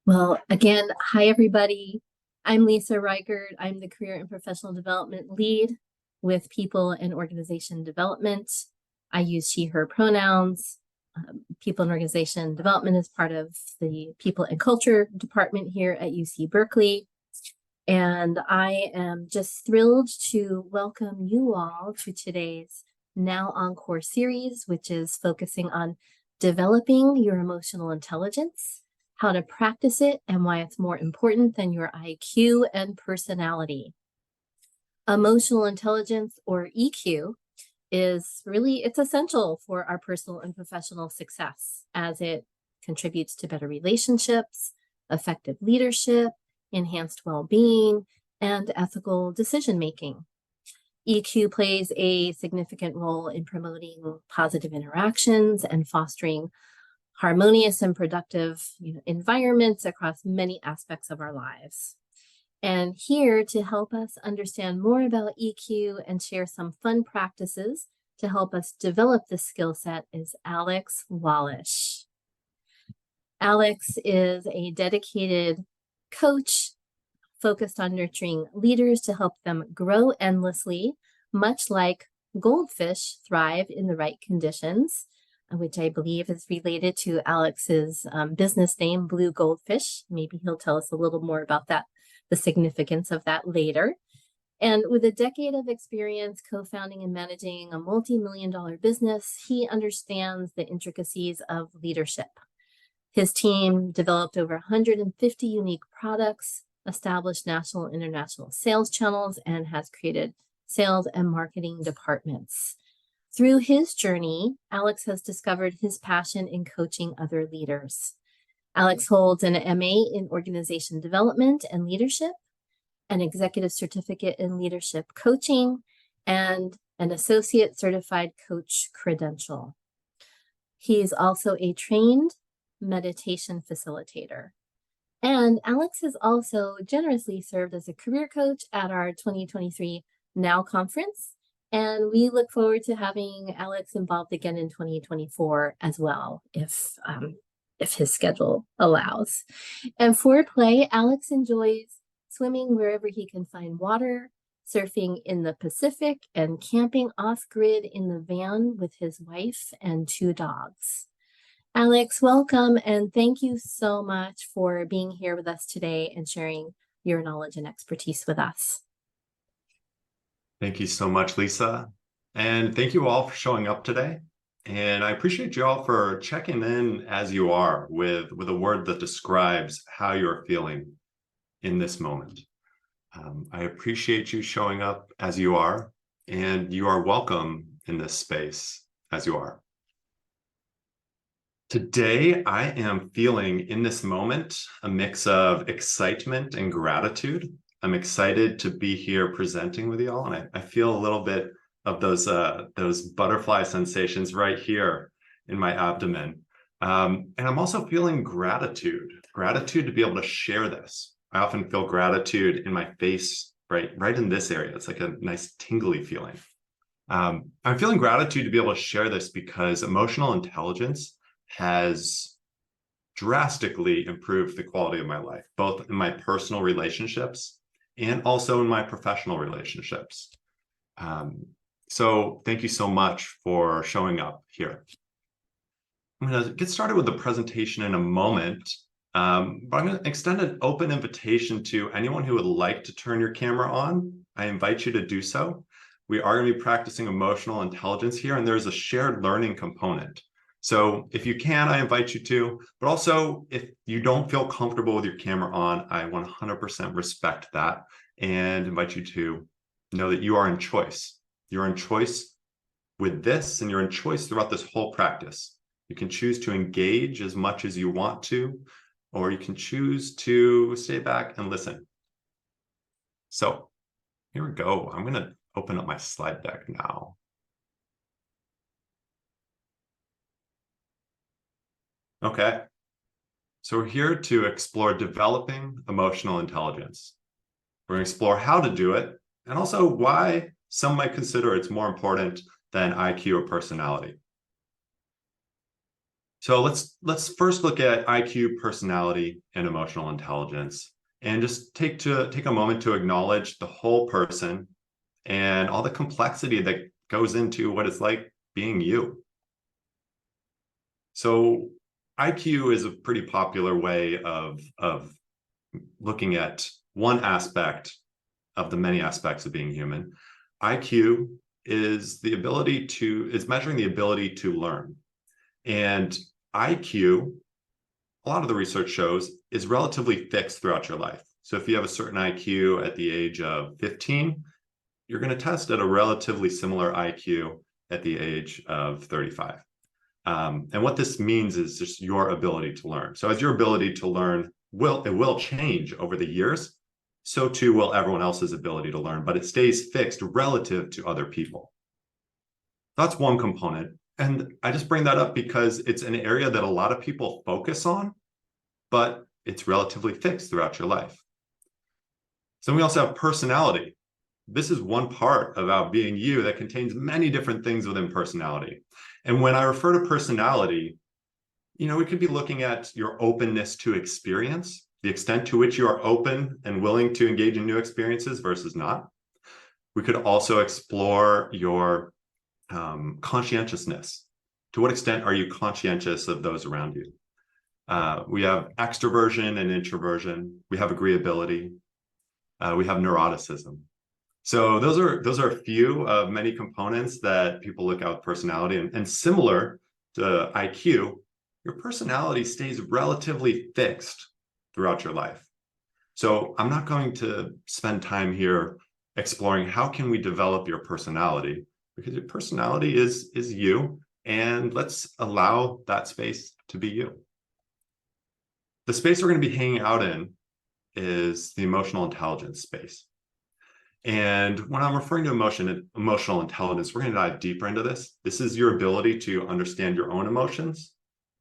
Well, again, hi, everybody. I'm Lisa Reichert. I'm the Career and Professional Development Lead with People and Organization Development. I use she, her pronouns. People and Organization Development is part of the People and Culture Department here at UC Berkeley. And I am just thrilled to welcome you all to today's Now Encore series, which is focusing on developing your emotional intelligence, how to practice it, and why it's more important than your IQ and personality. Emotional intelligence, or EQ, it's essential for our personal and professional success, as it contributes to better relationships, effective leadership, enhanced well-being, and ethical decision-making. EQ plays a significant role in promoting positive interactions and fostering harmonious and productive environments across many aspects of our lives. And here to help us understand more about EQ and share some fun practices to help us develop this skill set is Alex Wallash. Alex is a dedicated coach focused on nurturing leaders to help them grow endlessly, much like goldfish thrive in the right conditions, which I believe is related to Alex's business name, Blue Goldfish. Maybe he'll tell us a little more about that, the significance of that later. And with a decade of experience co-founding and managing a multi-million-dollar business, he understands the intricacies of leadership. His team developed over 150 unique products, established national and international sales channels, and has created sales and marketing departments. Through his journey, Alex has discovered his passion in coaching other leaders. Alex holds an MA in Organization Development and Leadership, an Executive Certificate in Leadership Coaching, and an Associate Certified Coach credential. He's also a trained meditation facilitator. And Alex has also generously served as a career coach at our 2023 NOW conference. And we look forward to having Alex involved again in 2024 as well, if his schedule allows. And for play, Alex enjoys swimming wherever he can find water, surfing in the Pacific, and camping off-grid in the van with his wife and 2 dogs. Alex, welcome, and thank you so much for being here with us today and sharing your knowledge and expertise with us. Thank you so much, Lisa. And thank you all for showing up today. And I appreciate you all for checking in as you are with a word that describes how you're feeling in this moment. I appreciate you showing up as you are, and you are welcome in this space as you are. Today, I am feeling in this moment a mix of excitement and gratitude. I'm excited to be here presenting with you all, and I feel a little bit of those butterfly sensations right here in my abdomen. And I'm also feeling gratitude to be able to share this. I often feel gratitude in my face, right in this area. It's like a nice tingly feeling. I'm feeling gratitude to be able to share this because emotional intelligence has drastically improved the quality of my life, both in my personal relationships and also in my professional relationships. So thank you so much for showing up here. I'm going to get started with the presentation in a moment, but I'm going to extend an open invitation to anyone who would like to turn your camera on. I invite you to do so. We are going to be practicing emotional intelligence here, and there's a shared learning component. So if you can, I invite you to, but also if you don't feel comfortable with your camera on, I 100% respect that and invite you to know that you are in choice. You're in choice with this, and you're in choice throughout this whole practice. You can choose to engage as much as you want to, or you can choose to stay back and listen. So here we go. I'm going to open up my slide deck now. Okay, so we're here to explore developing emotional intelligence. We're going to explore how to do it, and also why some might consider it's more important than IQ or personality. So let's first look at IQ, personality, and emotional intelligence, and just take a moment to acknowledge the whole person and all the complexity that goes into what it's like being you. So IQ is a pretty popular way of looking at one aspect of the many aspects of being human. IQ is measuring the ability to learn. And IQ, a lot of the research shows, is relatively fixed throughout your life. So if you have a certain IQ at the age of 15, you're going to test at a relatively similar IQ at the age of 35. And what this means is just your ability to learn. So as your ability to learn will change over the years, so too will everyone else's ability to learn, but it stays fixed relative to other people. That's one component. And I just bring that up because it's an area that a lot of people focus on, but it's relatively fixed throughout your life. So we also have personality. This is one part about being you that contains many different things within personality. And when I refer to personality, we could be looking at your openness to experience, the extent to which you are open and willing to engage in new experiences versus not. We could also explore your conscientiousness. To what extent are you conscientious of those around you? We have extroversion and introversion. We have agreeability. We have neuroticism. So those are a few of many components that people look at with personality. And similar to IQ, your personality stays relatively fixed throughout your life. So I'm not going to spend time here exploring how can we develop your personality, because your personality is you, and let's allow that space to be you. The space we're going to be hanging out in is the emotional intelligence space. And when I'm referring to emotional intelligence, we're going to dive deeper into this. This is your ability to understand your own emotions,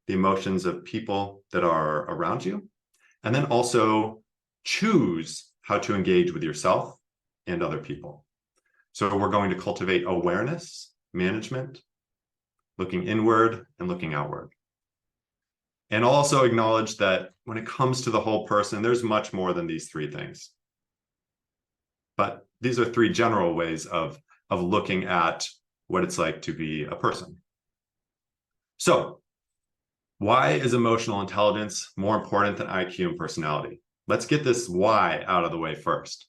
the emotions of people that are around you, and then also choose how to engage with yourself and other people. So we're going to cultivate awareness, management, looking inward and looking outward. And also acknowledge that when it comes to the whole person, there's much more than these three things. But these are three general ways of looking at what it's like to be a person. So why is emotional intelligence more important than IQ and personality? Let's get this why out of the way first.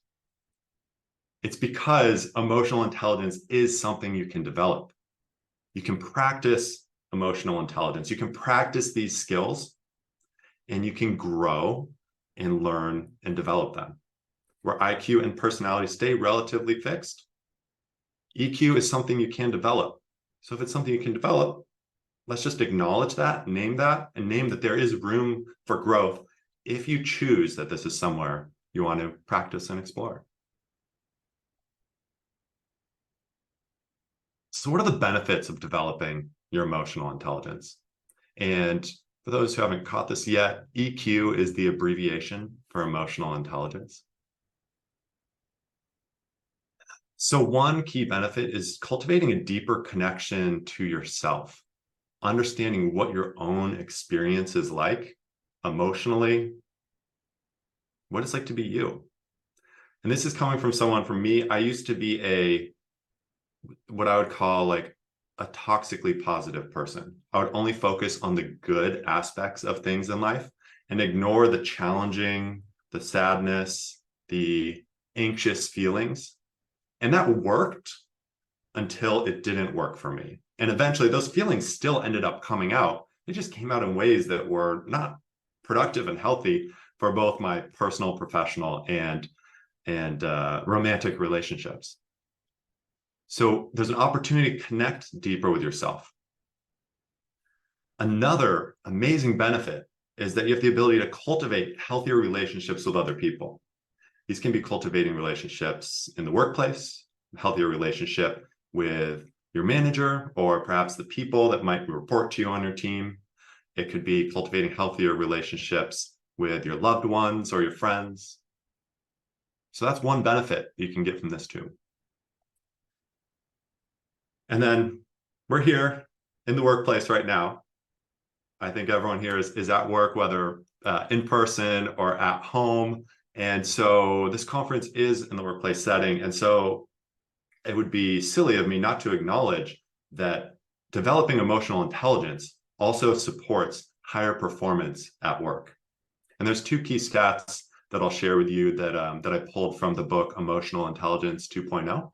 It's because emotional intelligence is something you can develop. You can practice emotional intelligence. You can practice these skills, and you can grow and learn and develop them. Where IQ and personality stay relatively fixed, EQ is something you can develop. So if it's something you can develop, let's just acknowledge that, name that, and name that there is room for growth if you choose that this is somewhere you want to practice and explore. So what are the benefits of developing your emotional intelligence? And for those who haven't caught this yet, EQ is the abbreviation for emotional intelligence. So one key benefit is cultivating a deeper connection to yourself, understanding what your own experience is like emotionally, what it's like to be you. And this is coming from someone, for me, I used to be what I would call like a toxically positive person. I would only focus on the good aspects of things in life and ignore the challenging, the sadness, the anxious feelings. And that worked until it didn't work for me. And eventually those feelings still ended up coming out. They just came out in ways that were not productive and healthy for both my personal, professional, and romantic relationships. So there's an opportunity to connect deeper with yourself. Another amazing benefit is that you have the ability to cultivate healthier relationships with other people. These can be cultivating relationships in the workplace, a healthier relationship with your manager, or perhaps the people that might report to you on your team. It could be cultivating healthier relationships with your loved ones or your friends. So that's one benefit you can get from this too. And then we're here in the workplace right now. I think everyone here is at work, whether in person or at home. And so this conference is in the workplace setting. And so it would be silly of me not to acknowledge that developing emotional intelligence also supports higher performance at work. And there's two key stats that I'll share with you that I pulled from the book Emotional Intelligence 2.0.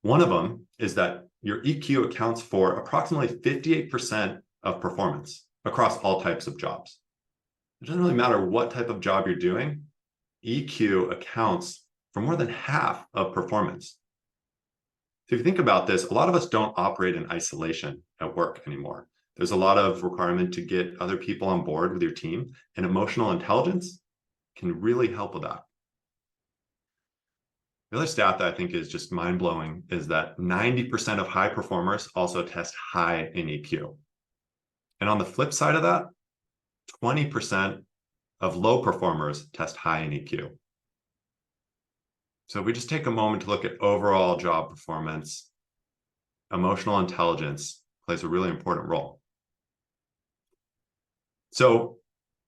One of them is that your EQ accounts for approximately 58% of performance across all types of jobs. It doesn't really matter what type of job you're doing, EQ accounts for more than half of performance. So if you think about this, a lot of us don't operate in isolation at work anymore. There's a lot of requirement to get other people on board with your team, and emotional intelligence can really help with that. The other stat that I think is just mind-blowing is that 90% of high performers also test high in EQ. And on the flip side of that, 20% of low performers test high in EQ. So if we just take a moment to look at overall job performance, emotional intelligence plays a really important role. So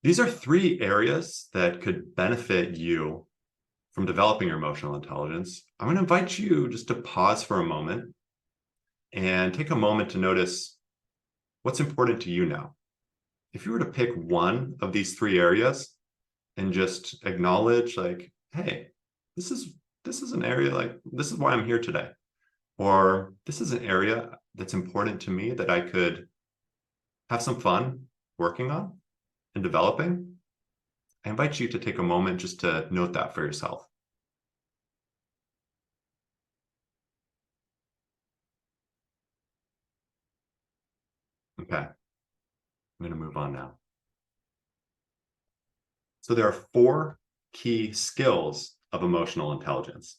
these are three areas that could benefit you from developing your emotional intelligence. I'm going to invite you just to pause for a moment and take a moment to notice what's important to you now. If you were to pick one of these three areas and just acknowledge, like, hey, this is an area, like, this is why I'm here today, or this is an area that's important to me that I could have some fun working on and developing, I invite you to take a moment just to note that for yourself. Okay, I'm going to move on now. So there are 4 key skills of emotional intelligence.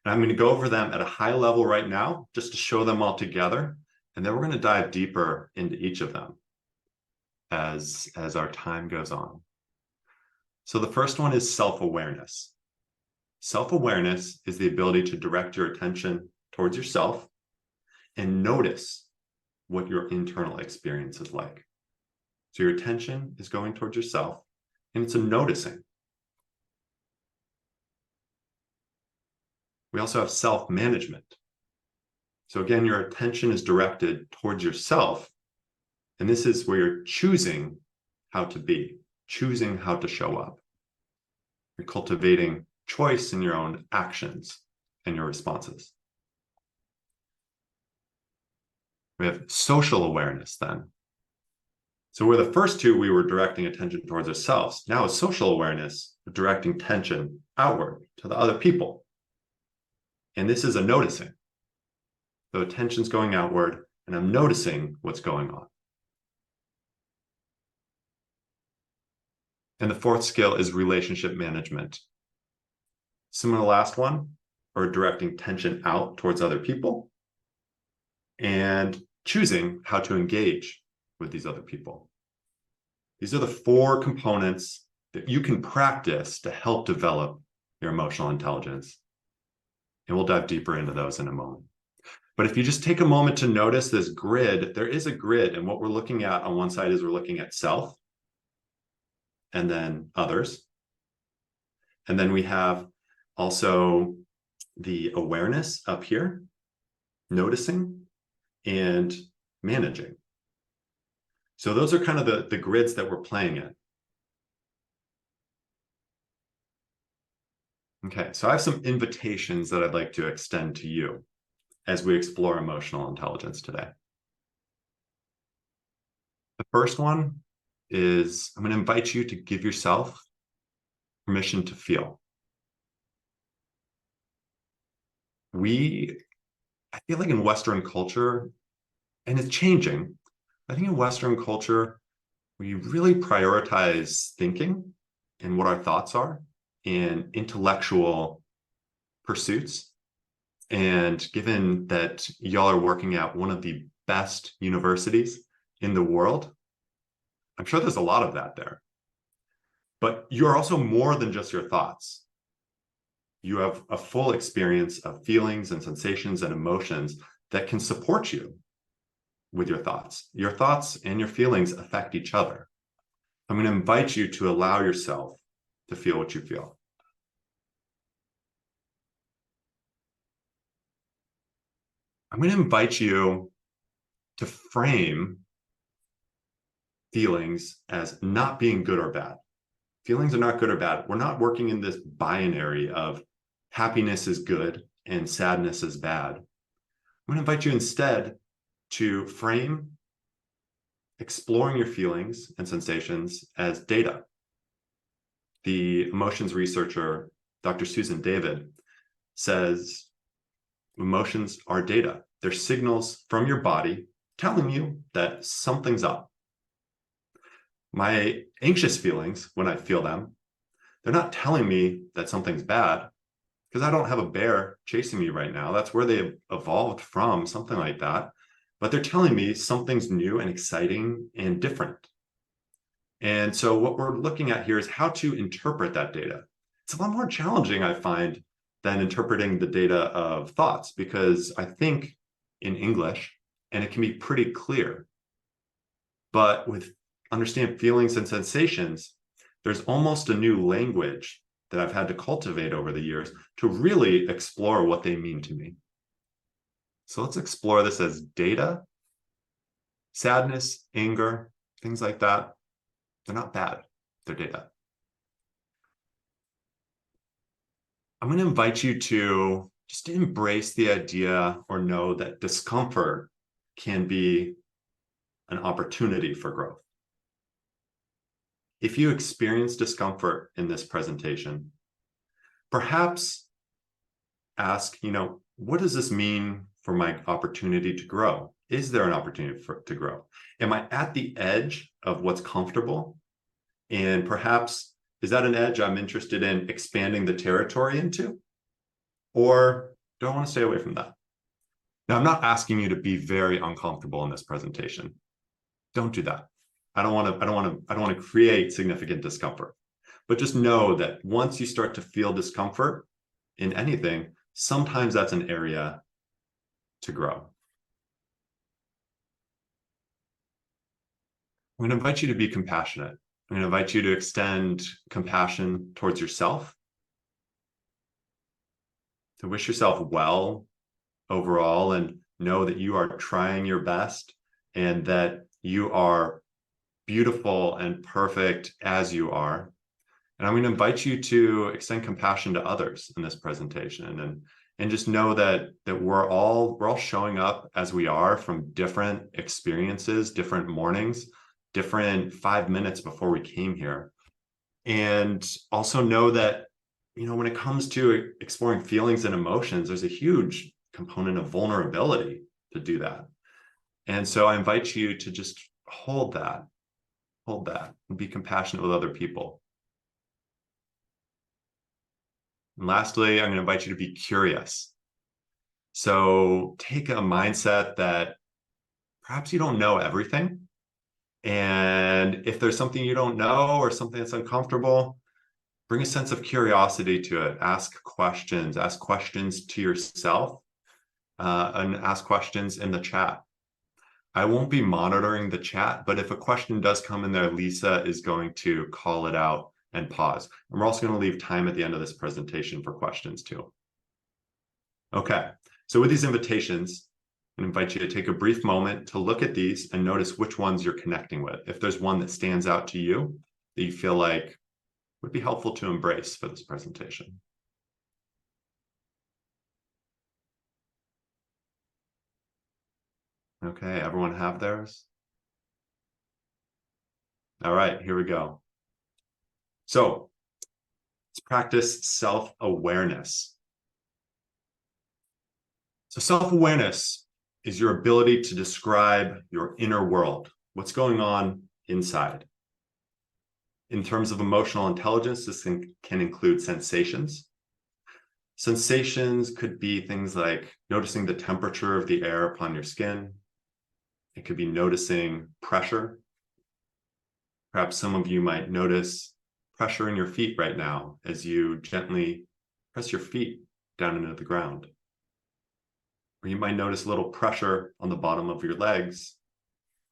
And I'm going to go over them at a high level right now, just to show them all together. And then we're going to dive deeper into each of them as our time goes on. So the first one is self-awareness. Self-awareness is the ability to direct your attention towards yourself and notice what your internal experience is like. So your attention is going towards yourself, and it's a noticing. We also have self-management. So again, your attention is directed towards yourself, and this is where you're choosing how to be, choosing how to show up. You're cultivating choice in your own actions and your responses. We have social awareness then. So where the first two, we were directing attention towards ourselves. Now with social awareness, we're directing attention outward to the other people. And this is a noticing. So attention's going outward, and I'm noticing what's going on. And the fourth skill is relationship management. Similar to the last one, we're directing attention out towards other people and choosing how to engage with these other people. These are the 4 components that you can practice to help develop your emotional intelligence. And we'll dive deeper into those in a moment. But if you just take a moment to notice this grid, there is a grid, and what we're looking at on one side is we're looking at self, and then others. And then we have also the awareness up here, noticing, and managing. So those are kind of the grids that we're playing in. Okay, so I have some invitations that I'd like to extend to you as we explore emotional intelligence today. The first one is I'm going to invite you to give yourself permission to feel. I feel like in Western culture, and it's changing, I think in Western culture, we really prioritize thinking and what our thoughts are in intellectual pursuits. And given that y'all are working at one of the best universities in the world, I'm sure there's a lot of that there. But you're also more than just your thoughts. You have a full experience of feelings and sensations and emotions that can support you with your thoughts. Your thoughts and your feelings affect each other. I'm going to invite you to allow yourself to feel what you feel. I'm going to invite you to frame feelings as not being good or bad. Feelings are not good or bad. We're not working in this binary of happiness is good and sadness is bad. I'm going to invite you instead to frame exploring your feelings and sensations as data. The emotions researcher, Dr. Susan David, says emotions are data. They're signals from your body telling you that something's up. My anxious feelings, when I feel them, they're not telling me that something's bad because I don't have a bear chasing me right now. That's where they evolved from, something like that. But they're telling me something's new and exciting and different. And so what we're looking at here is how to interpret that data. It's a lot more challenging, I find, than interpreting the data of thoughts, because I think in English and it can be pretty clear. But with understand feelings and sensations, there's almost a new language that I've had to cultivate over the years to really explore what they mean to me. So let's explore this as data, sadness, anger, things like that. They're not bad, they're data. I'm going to invite you to just embrace the idea or know that discomfort can be an opportunity for growth. If you experience discomfort in this presentation, perhaps ask, what does this mean for my opportunity to grow? Is there an opportunity to grow? Am I at the edge of what's comfortable? And perhaps, is that an edge I'm interested in expanding the territory into? Or do I want to stay away from that? Now, I'm not asking you to be very uncomfortable in this presentation. Don't do that. I don't want to create significant discomfort. But just know that once you start to feel discomfort in anything, sometimes that's an area to grow. I'm going to invite you to be compassionate. I'm going to invite you to extend compassion towards yourself, to wish yourself well overall, and know that you are trying your best and that you are beautiful and perfect as you are. And I'm going to invite you to extend compassion to others in this presentation, and just know that we're all showing up as we are from different experiences, different mornings, different 5 minutes before we came here. And also know that, when it comes to exploring feelings and emotions, there's a huge component of vulnerability to do that. And so I invite you to just hold that, and be compassionate with other people. And lastly, I'm going to invite you to be curious. So take a mindset that perhaps you don't know everything. And if there's something you don't know or something that's uncomfortable, bring a sense of curiosity to it. Ask questions to yourself, and ask questions in the chat. I won't be monitoring the chat, but if a question does come in there, Lisa is going to call it out and pause. And we're also going to leave time at the end of this presentation for questions too. Okay, so with these invitations, I invite you to take a brief moment to look at these and notice which ones you're connecting with. If there's one that stands out to you that you feel like would be helpful to embrace for this presentation. Okay, everyone have theirs? All right, here we go. So let's practice self-awareness. So self-awareness is your ability to describe your inner world, what's going on inside. In terms of emotional intelligence, this can include sensations. Sensations could be things like noticing the temperature of the air upon your skin. It could be noticing pressure. Perhaps some of you might notice pressure in your feet right now as you gently press your feet down into the ground. Or you might notice a little pressure on the bottom of your legs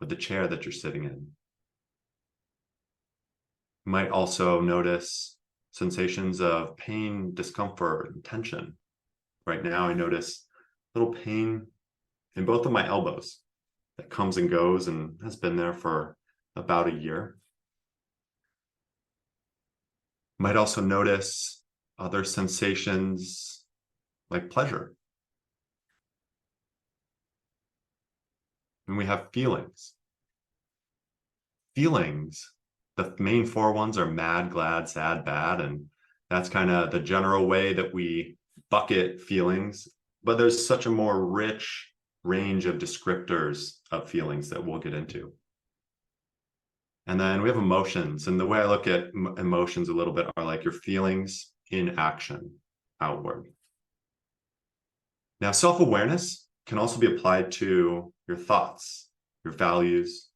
with the chair that you're sitting in. You might also notice sensations of pain, discomfort, and tension. Right now, I notice a little pain in both of my elbows that comes and goes and has been there for about a year. You might also notice other sensations like pleasure. And we have feelings. Feelings, the main four ones are mad, glad, sad, bad. And that's kind of the general way that we bucket feelings. But there's such a more rich range of descriptors of feelings that we'll get into. And then we have emotions. And the way I look at emotions a little bit are like your feelings in action outward. Now, self-awareness can also be applied to your thoughts, your values,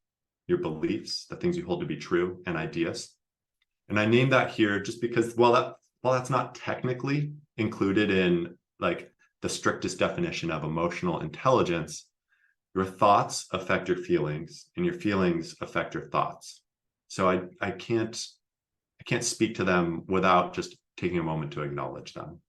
your beliefs, the things you hold to be true, and ideas. And I name that here just because, while that's not technically included in like the strictest definition of emotional intelligence, your thoughts affect your feelings and your feelings affect your thoughts. So I can't speak to them without just taking a moment to acknowledge them.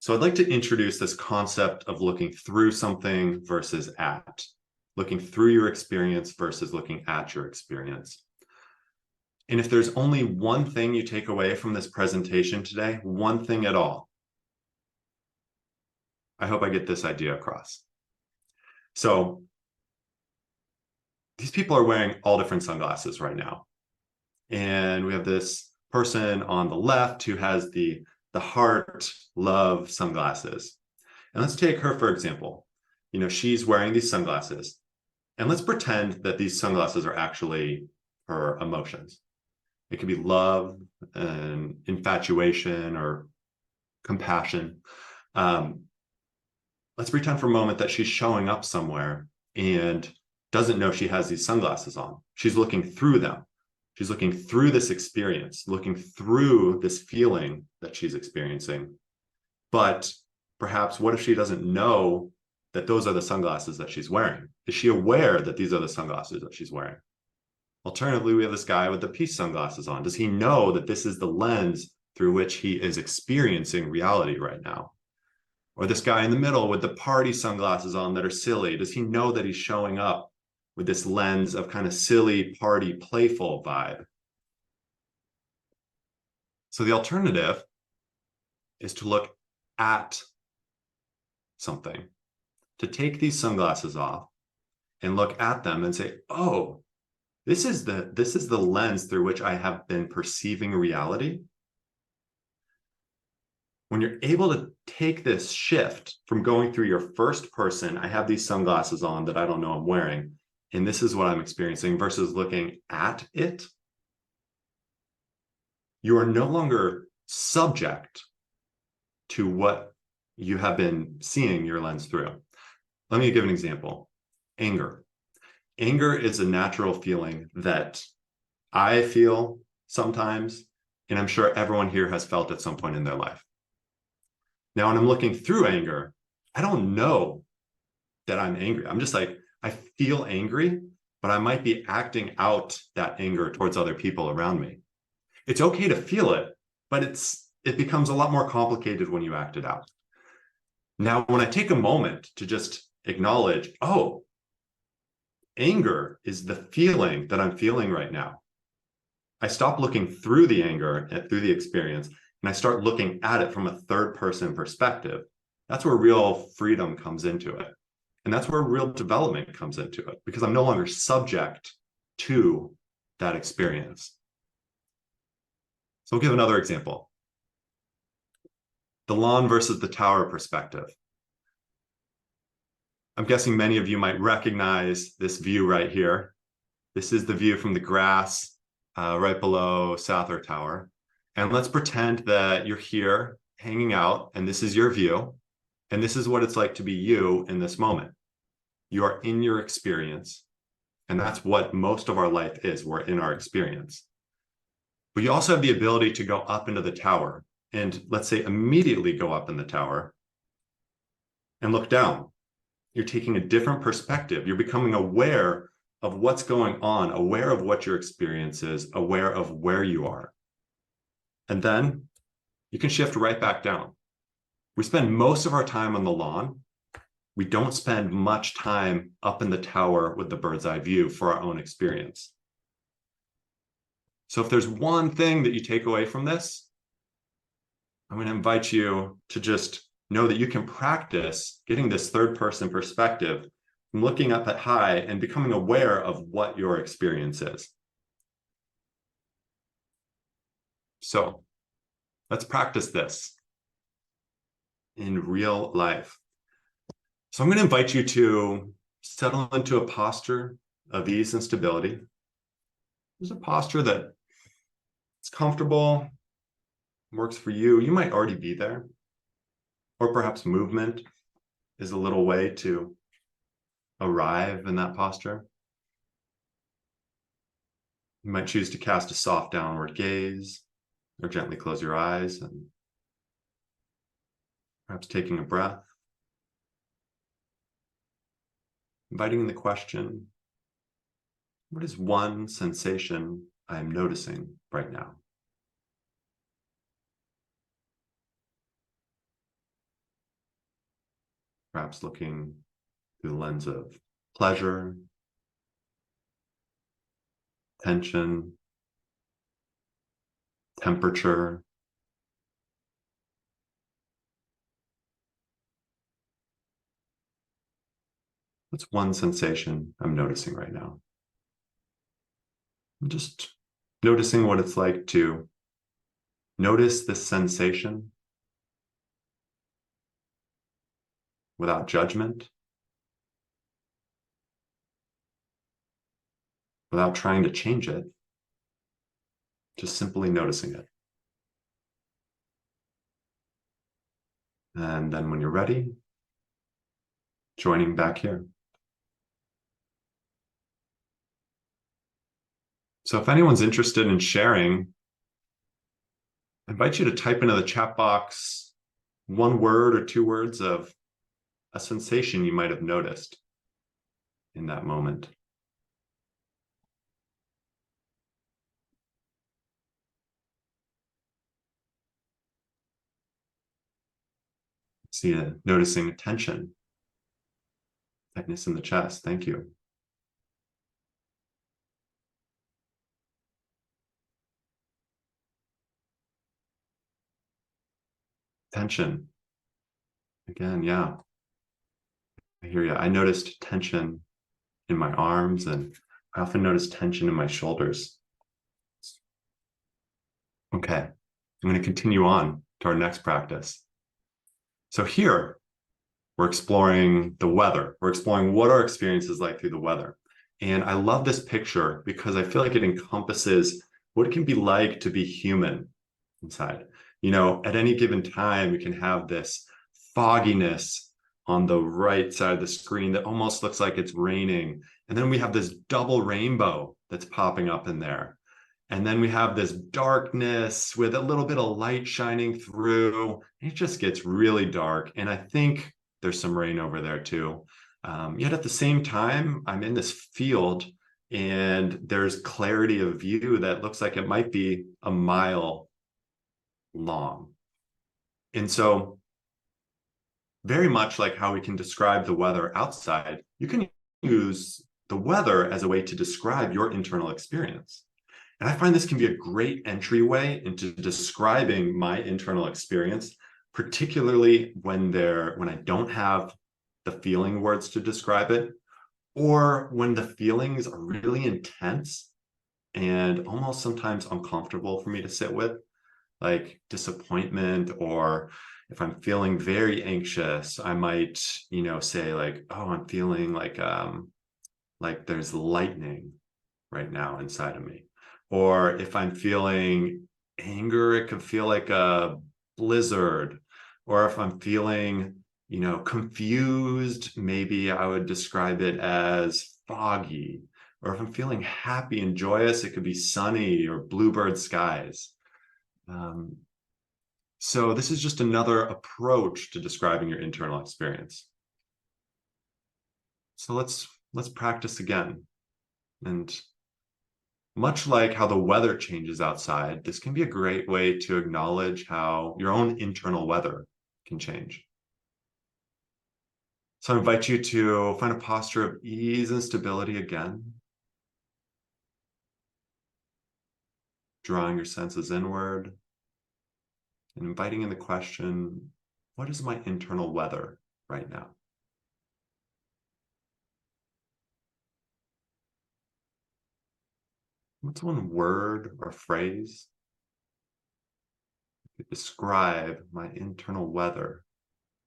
So I'd like to introduce this concept of looking through something versus at, looking through your experience versus looking at your experience. And if there's only one thing you take away from this presentation today, one thing at all, I hope I get this idea across. So these people are wearing all different sunglasses right now. And we have this person on the left who has the heart love sunglasses. And let's take her, for example. You know, she's wearing these sunglasses. And let's pretend that these sunglasses are actually her emotions. It could be love and infatuation or compassion. Let's pretend for a moment that she's showing up somewhere and doesn't know she has these sunglasses on. She's looking through them. She's looking through this experience, looking through this feeling that she's experiencing. But perhaps what if she doesn't know that those are the sunglasses that she's wearing? Is she aware that these are the sunglasses that she's wearing? Alternatively, we have this guy with the peace sunglasses on. Does he know that this is the lens through which he is experiencing reality right now? Or this guy in the middle with the party sunglasses on that are silly. Does he know that he's showing up with this lens of kind of silly, party, playful vibe? So the alternative is to look at something, to take these sunglasses off and look at them and say, oh, this is the lens through which I have been perceiving reality. When you're able to take this shift from going through your first person, I have these sunglasses on that I don't know I'm wearing, and this is what I'm experiencing, versus looking at it, you are no longer subject to what you have been seeing your lens through. Let me give an example. Anger. Anger is a natural feeling that I feel sometimes, and I'm sure everyone here has felt at some point in their life. Now, when I'm looking through anger, I don't know that I'm angry. I'm just like, I feel angry, but I might be acting out that anger towards other people around me. It's okay to feel it, but it becomes a lot more complicated when you act it out. Now, when I take a moment to just acknowledge, oh, anger is the feeling that I'm feeling right now. I stop looking through the anger and through the experience, and I start looking at it from a third person perspective. That's where real freedom comes into it. And that's where real development comes into it, because I'm no longer subject to that experience. So we'll give another example. The lawn versus the tower perspective. I'm guessing many of you might recognize this view right here. This is the view from the grass right below Souther Tower. And let's pretend that you're here hanging out and this is your view. And this is what it's like to be you in this moment. You are in your experience. And that's what most of our life is. We're in our experience. But you also have the ability to go up into the tower and let's say immediately go up in the tower and look down. You're taking a different perspective. You're becoming aware of what's going on, aware of what your experience is, aware of where you are. And then you can shift right back down. We spend most of our time on the lawn. We don't spend much time up in the tower with the bird's eye view for our own experience. So if there's one thing that you take away from this, I'm going to invite you to just know that you can practice getting this third person perspective from looking up at high and becoming aware of what your experience is. So let's practice this in real life. So I'm going to invite you to settle into a posture of ease and stability. There's a posture that is comfortable, works for you. You might already be there. Or perhaps movement is a little way to arrive in that posture. You might choose to cast a soft downward gaze or gently close your eyes and perhaps taking a breath. Inviting in the question, what is one sensation I am noticing right now? Perhaps looking through the lens of pleasure, tension, temperature. What's one sensation I'm noticing right now? I'm just noticing what it's like to notice this sensation without judgment, without trying to change it, just simply noticing it. And then when you're ready, joining back here. So if anyone's interested in sharing, I invite you to type into the chat box one word or two words of a sensation you might have noticed in that moment. See, noticing tension, tightness in the chest. Thank you. Tension. Again, yeah. I hear you. I noticed tension in my arms, and I often notice tension in my shoulders. Okay, I'm going to continue on to our next practice. So here, we're exploring the weather. We're exploring what our experience is like through the weather. And I love this picture because I feel like it encompasses what it can be like to be human inside. You know, at any given time, we can have this fogginess on the right side of the screen that almost looks like it's raining. And then we have this double rainbow that's popping up in there. And then we have this darkness with a little bit of light shining through. It just gets really dark. And I think there's some rain over there too. Yet at the same time, I'm in this field and there's clarity of view that looks like it might be a mile long. And so very much like how we can describe the weather outside, you can use the weather as a way to describe your internal experience. And I find this can be a great entryway into describing my internal experience, particularly when I don't have the feeling words to describe it, or when the feelings are really intense and almost sometimes uncomfortable for me to sit with, like disappointment, or if I'm feeling very anxious, I might, say like, oh, I'm feeling like there's lightning right now inside of me. Or if I'm feeling anger, it could feel like a blizzard. Or if I'm feeling, confused, maybe I would describe it as foggy. Or if I'm feeling happy and joyous, it could be sunny or bluebird skies. So this is just another approach to describing your internal experience. So let's practice again. And much like how the weather changes outside, this can be a great way to acknowledge how your own internal weather can change. So I invite you to find a posture of ease and stability again. Drawing your senses inward and inviting in the question, what is my internal weather right now? What's one word or phrase that could describe my internal weather,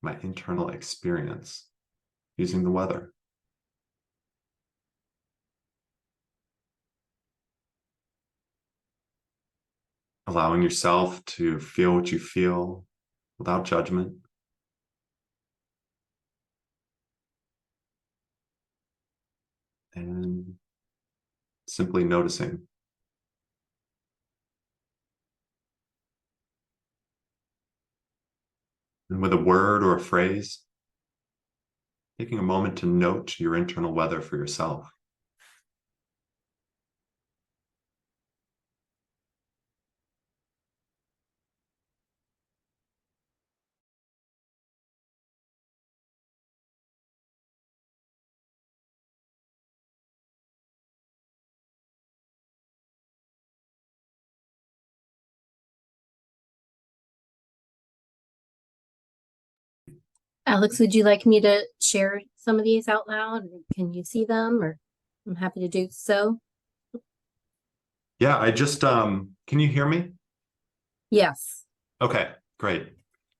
my internal experience using the weather? Allowing yourself to feel what you feel without judgment. And simply noticing. And with a word or a phrase, taking a moment to note your internal weather for yourself. Alex, would you like me to share some of these out loud? Can you see them? Or I'm happy to do so. Yeah, I just, can you hear me? Yes. Okay, great.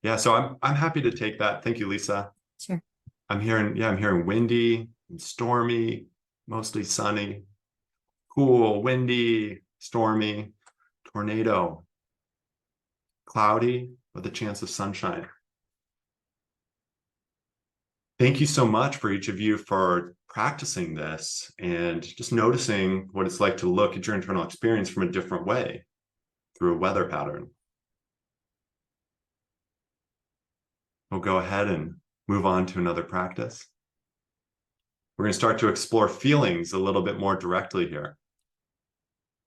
Yeah, so I'm happy to take that. Thank you, Lisa. Sure. I'm hearing windy and stormy, mostly sunny, cool, windy, stormy, tornado, cloudy with a chance of sunshine. Thank you so much for each of you for practicing this and just noticing what it's like to look at your internal experience from a different way through a weather pattern. We'll go ahead and move on to another practice. We're going to start to explore feelings a little bit more directly here.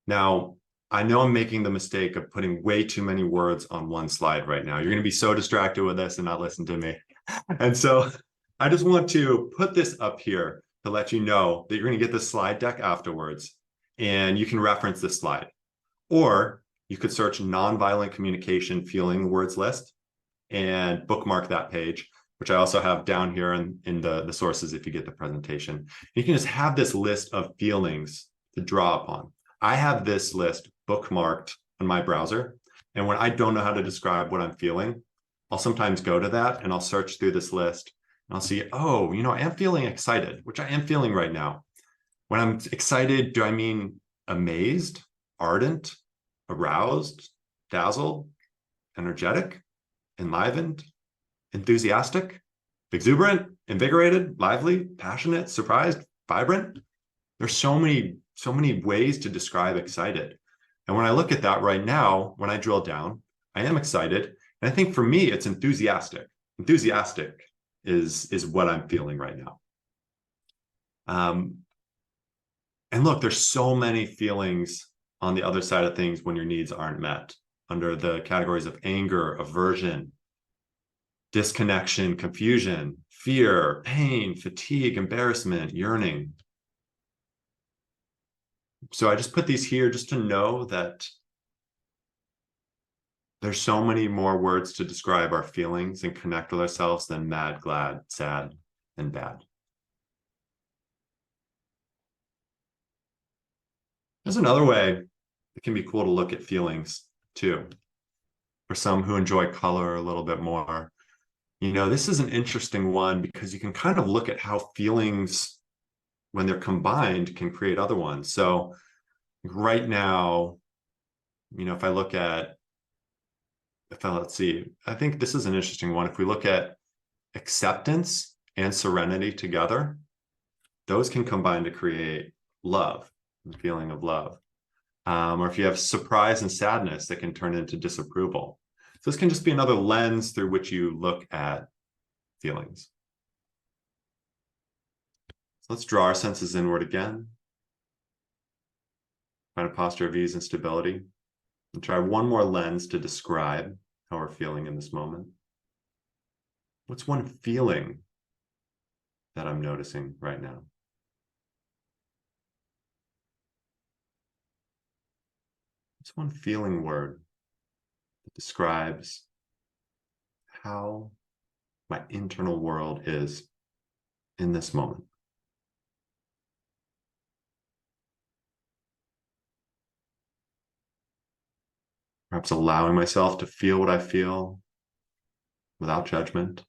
Now, I know I'm making the mistake of putting way too many words on one slide right now. You're going to be so distracted with this and not listen to me. And so I just want to put this up here to let you know that you're going to get the slide deck afterwards, and you can reference this slide. Or you could search nonviolent communication feeling words list and bookmark that page, which I also have down here in the sources if you get the presentation. You can just have this list of feelings to draw upon. I have this list bookmarked on my browser, and when I don't know how to describe what I'm feeling, I'll sometimes go to that and I'll search through this list and I'll see, oh, I am feeling excited, which I am feeling right now. When I'm excited, do I mean amazed, ardent, aroused, dazzled, energetic, enlivened, enthusiastic, exuberant, invigorated, lively, passionate, surprised, vibrant? There's so many ways to describe excited. And when I look at that right now, when I drill down, I am excited. And I think for me, it's enthusiastic. Enthusiastic is what I'm feeling right now. And look, there's so many feelings on the other side of things when your needs aren't met, under the categories of anger, aversion, disconnection, confusion, fear, pain, fatigue, embarrassment, yearning. So I just put these here just to know that there's so many more words to describe our feelings and connect with ourselves than mad, glad, sad, and bad. There's another way it can be cool to look at feelings too. For some who enjoy color a little bit more, this is an interesting one because you can kind of look at how feelings, when they're combined, can create other ones. So right now, let's see, I think this is an interesting one. If we look at acceptance and serenity together, those can combine to create love, the feeling of love. Or if you have surprise and sadness, that can turn into disapproval. So this can just be another lens through which you look at feelings. So let's draw our senses inward again. Find a posture of ease and stability. And try one more lens to describe how we're feeling in this moment. What's one feeling that I'm noticing right now? What's one feeling word that describes how my internal world is in this moment? Perhaps allowing myself to feel what I feel without judgment,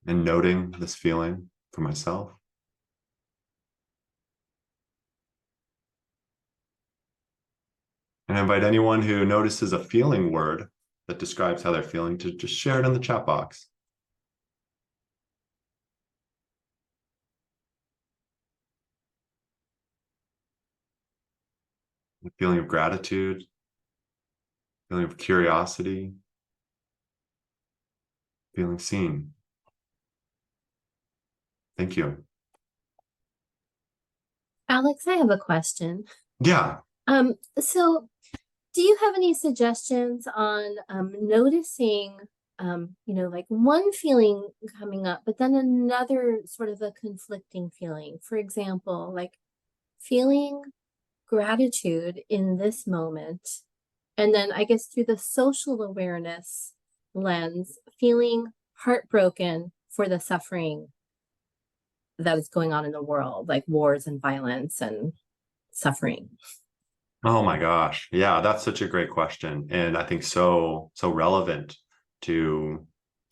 and noting this feeling for myself. And I invite anyone who notices a feeling word that describes how they're feeling to just share it in the chat box. A feeling of gratitude, feeling of curiosity, feeling seen. Thank you. Alex, I have a question. Yeah. So do you have any suggestions on noticing, like one feeling coming up, but then another sort of a conflicting feeling? For example, like feeling gratitude in this moment, and then I guess through the social awareness lens, feeling heartbroken for the suffering that is going on in the world, like wars and violence and suffering. Oh my gosh. Yeah, that's such a great question. And I think so relevant to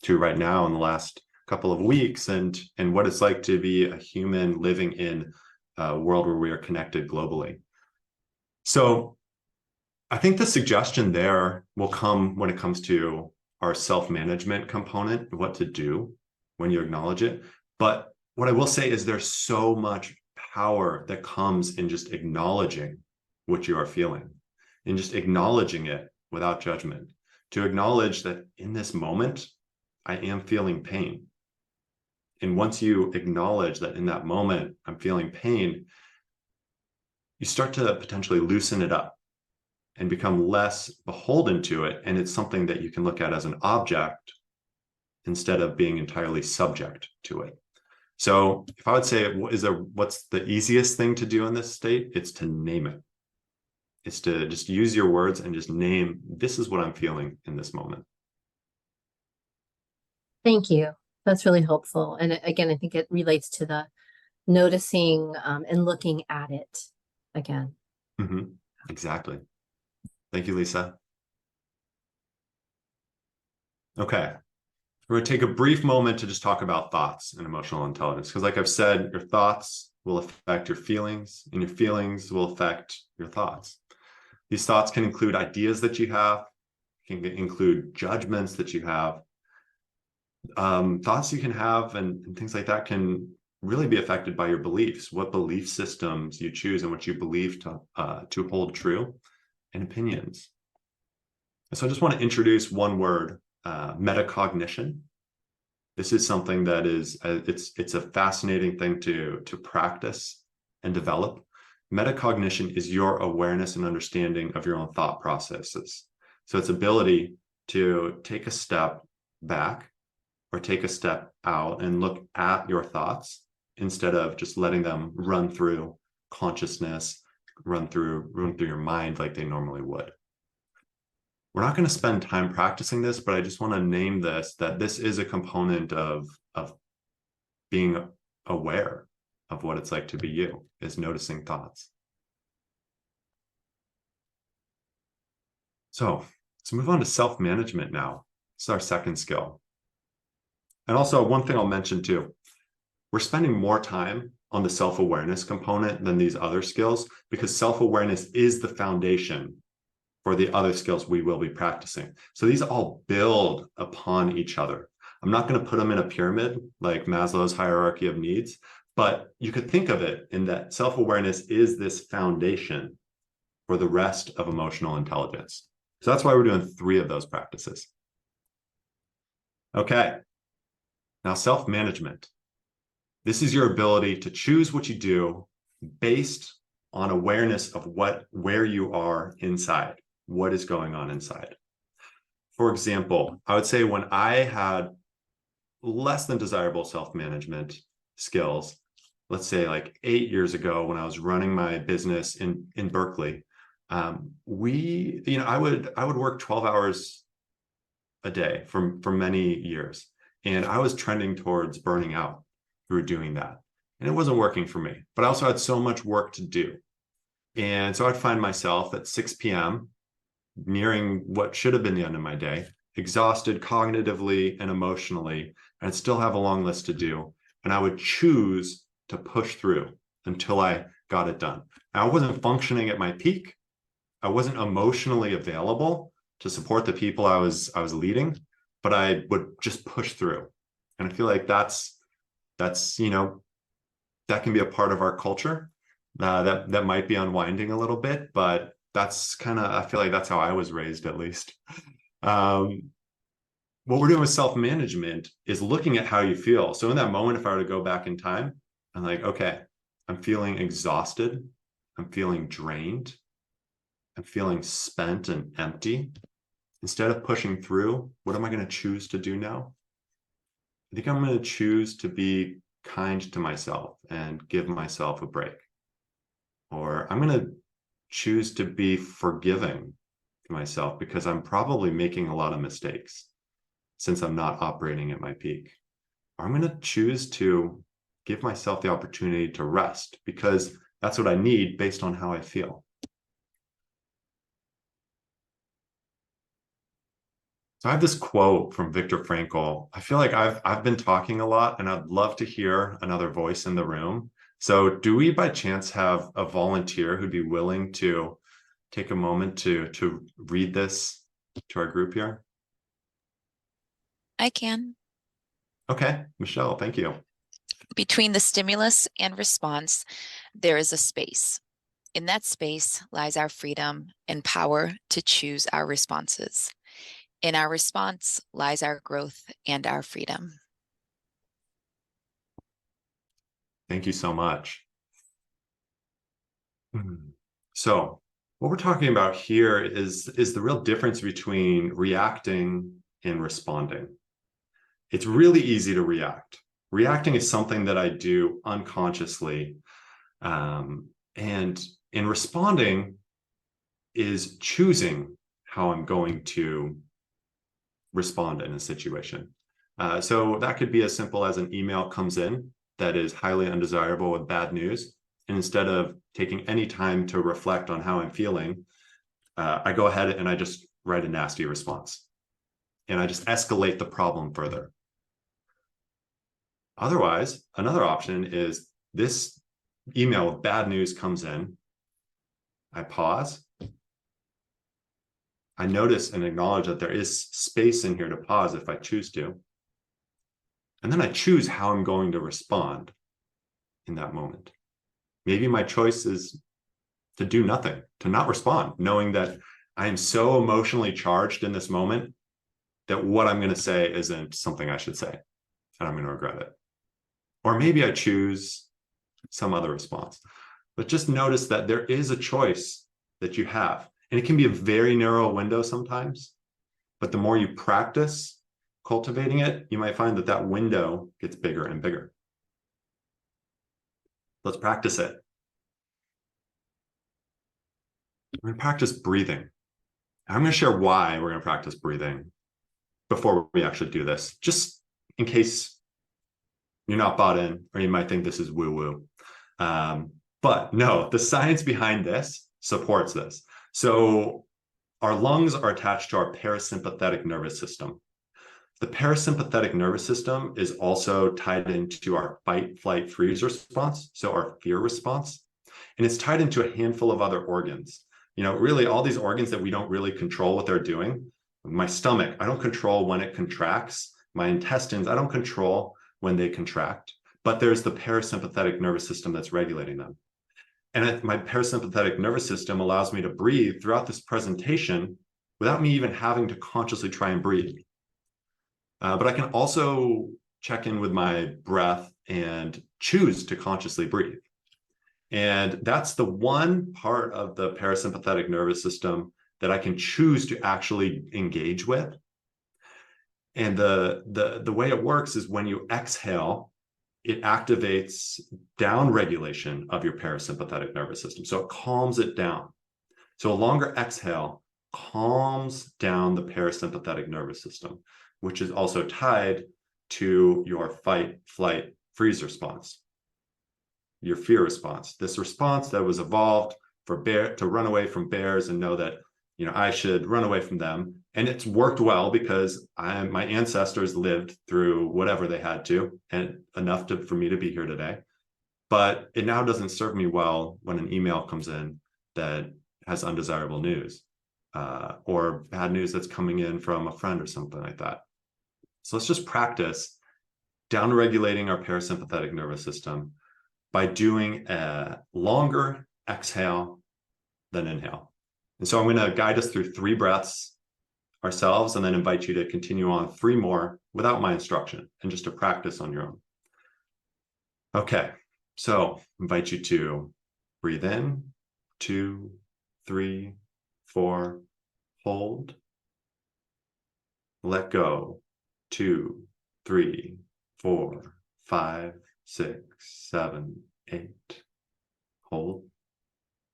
right now in the last couple of weeks, and what it's like to be a human living in a world where we are connected globally. So I think the suggestion there will come when it comes to our self-management component, what to do when you acknowledge it. But what I will say is there's so much power that comes in just acknowledging what you are feeling and just acknowledging it without judgment. To acknowledge that in this moment, I am feeling pain. And once you acknowledge that in that moment, I'm feeling pain, you start to potentially loosen it up and become less beholden to it. And it's something that you can look at as an object instead of being entirely subject to it. So if I would say, what's the easiest thing to do in this state? It's to name it. It's to just use your words and just name, this is what I'm feeling in this moment. Thank you. That's really helpful. And again, I think it relates to the noticing and looking at it again. Mm-hmm. Exactly. Thank you, Lisa. Okay. We're going to take a brief moment to just talk about thoughts and emotional intelligence. Because like I've said, your thoughts will affect your feelings, and your feelings will affect your thoughts. These thoughts can include ideas that you have, can include judgments that you have. Thoughts you can have and things like that can really be affected by your beliefs, what belief systems you choose and what you believe to hold true, and opinions. So I just want to introduce one word, metacognition. This is something that is, it's a fascinating thing to practice and develop. Metacognition is your awareness and understanding of your own thought processes. So it's ability to take a step back or take a step out and look at your thoughts instead of just letting them run through consciousness, run through your mind like they normally would. We're not going to spend time practicing this, but I just want to name this, that this is a component of being aware of what it's like to be you, is noticing thoughts. So let's move on to self-management now. It's our second skill. And also one thing I'll mention too, we're spending more time on the self-awareness component than these other skills because self-awareness is the foundation for the other skills we will be practicing. So these all build upon each other. I'm not going to put them in a pyramid like Maslow's hierarchy of needs, but you could think of it in that self-awareness is this foundation for the rest of emotional intelligence. So that's why we're doing 3 of those practices. Okay. Now, self-management. This is your ability to choose what you do based on awareness of where you are inside, what is going on inside. For example, I would say when I had less than desirable self-management skills, let's say like 8 years ago when I was running my business in Berkeley, I would work 12 hours a day for many years. And I was trending towards burning out through doing that. And it wasn't working for me, but I also had so much work to do. And so I'd find myself at 6 p.m. nearing what should have been the end of my day, exhausted cognitively and emotionally, and I'd still have a long list to do. And I would choose to push through until I got it done. I wasn't functioning at my peak. I wasn't emotionally available to support the people I was leading, but I would just push through. And I feel like that's that can be a part of our culture that might be unwinding a little bit, but that's I feel like that's how I was raised, at least. What we're doing with self-management is looking at how you feel. So in that moment, if I were to go back in time, I'm like, okay, I'm feeling exhausted. I'm feeling drained. I'm feeling spent and empty. Instead of pushing through, what am I going to choose to do now? I think I'm going to choose to be kind to myself and give myself a break. Or I'm going to choose to be forgiving to myself because I'm probably making a lot of mistakes since I'm not operating at my peak. Or I'm going to choose to give myself the opportunity to rest because that's what I need based on how I feel. So I have this quote from Viktor Frankl. I feel like I've been talking a lot and I'd love to hear another voice in the room. So do we by chance have a volunteer who'd be willing to take a moment to read this to our group here? I can. Okay, Michelle, thank you. Between the stimulus and response, there is a space. In that space lies our freedom and power to choose our responses. In our response lies our growth and our freedom. Thank you so much. So what we're talking about here is the real difference between reacting and responding. It's really easy to react. Reacting is something that I do unconsciously. And in responding is choosing how I'm going to respond in a situation. So that could be as simple as an email comes in that is highly undesirable with bad news. And instead of taking any time to reflect on how I'm feeling, I go ahead and I just write a nasty response. And I just escalate the problem further. Otherwise, another option is this email with bad news comes in. I pause. I notice and acknowledge that there is space in here to pause if I choose to. And then I choose how I'm going to respond in that moment. Maybe my choice is to do nothing, to not respond, knowing that I am so emotionally charged in this moment that what I'm going to say isn't something I should say, and I'm going to regret it. Or maybe I choose some other response. But just notice that there is a choice that you have. And it can be a very narrow window sometimes. But the more you practice cultivating it, you might find that that window gets bigger and bigger. Let's practice it. We're going to practice breathing. I'm going to share why we're going to practice breathing before we actually do this, just in case you're not bought in or you might think this is woo-woo. But no, the science behind this supports this. So our lungs are attached to our parasympathetic nervous system. The parasympathetic nervous system is also tied into our fight, flight, freeze response, so our fear response. And it's tied into a handful of other organs. You know, really all these organs that we don't really control what they're doing. My stomach, I don't control when it contracts. My intestines, I don't control when they contract. But there's the parasympathetic nervous system that's regulating them. And my parasympathetic nervous system allows me to breathe throughout this presentation without me even having to consciously try and breathe. But I can also check in with my breath and choose to consciously breathe. And that's the one part of the parasympathetic nervous system that I can choose to actually engage with. And the way it works is when you exhale, it activates down regulation of your parasympathetic nervous system. So it calms it down. So a longer exhale calms down the parasympathetic nervous system, which is also tied to your fight, flight, freeze response, your fear response. This response that was evolved for to run away from bears and know that, you know, I should run away from them. And it's worked well because my ancestors lived through whatever they had to, and enough for me to be here today. But it now doesn't serve me well when an email comes in that has undesirable news, or bad news that's coming in from a friend or something like that. So let's just practice down-regulating our parasympathetic nervous system by doing a longer exhale than inhale. And so I'm going to guide us through 3 breaths ourselves, and then invite you to continue on 3 more without my instruction and just to practice on your own. Okay, so invite you to breathe in, 2, 3, 4, hold, let go, 2, 3, 4, 5, 6, 7, 8, hold,